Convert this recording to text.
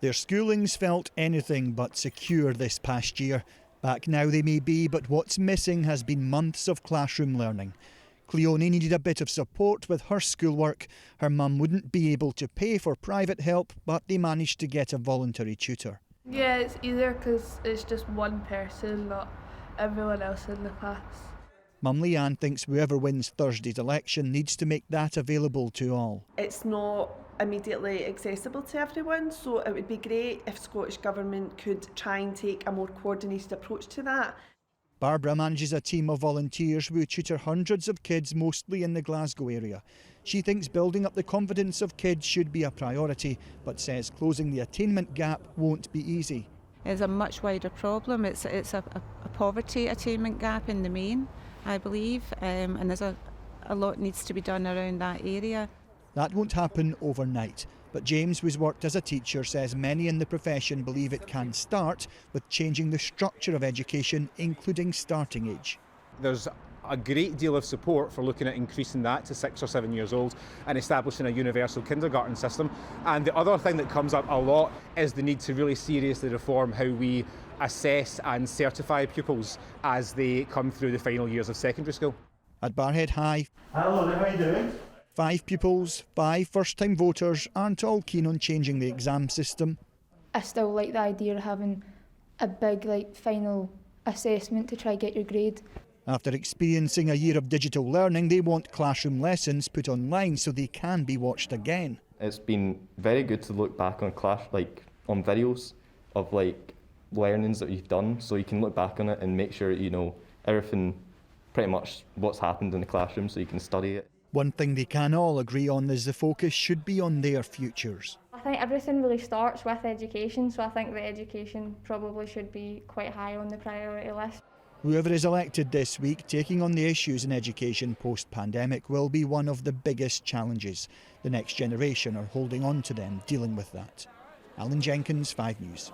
Their schooling's felt anything but secure this past year. Back now they may be, but what's missing has been months of classroom learning. Cleone needed a bit of support with her schoolwork. Her mum wouldn't be able to pay for private help, but they managed to get a voluntary tutor. Yeah, it's easier because it's just one person, not everyone else in the class. Mum Leanne thinks whoever wins Thursday's election needs to make that available to all. It's not immediately accessible to everyone, so it would be great if Scottish Government could try and take a more coordinated approach to that. Barbara manages a team of volunteers who tutor hundreds of kids, mostly in the Glasgow area. She thinks building up the confidence of kids should be a priority, but says closing the attainment gap won't be easy. It's a much wider problem. It's a poverty attainment gap in the main, I believe, and there's a lot needs to be done around that area. That won't happen overnight, but James, who's worked as a teacher, says many in the profession believe it can start with changing the structure of education, including starting age. There's a great deal of support for looking at increasing that to 6 or 7 years old and establishing a universal kindergarten system. And the other thing that comes up a lot is the need to really seriously reform how we assess and certify pupils as they come through the final years of secondary school. At Barhead High, hello, how are you doing? 5 pupils, 5 first-time voters aren't all keen on changing the exam system. I still like the idea of having a big final assessment to try and get your grade. After experiencing a year of digital learning, they want classroom lessons put online so they can be watched again. It's been very good to look back on on videos of learnings that you've done, so you can look back on it and make sure you know everything, pretty much what's happened in the classroom, so you can study it. One thing they can all agree on is the focus should be on their futures. I think everything really starts with education, so I think that education probably should be quite high on the priority list. Whoever is elected this week, taking on the issues in education post-pandemic will be one of the biggest challenges. The next generation are holding on to them, dealing with that. Alan Jenkins, 5 News.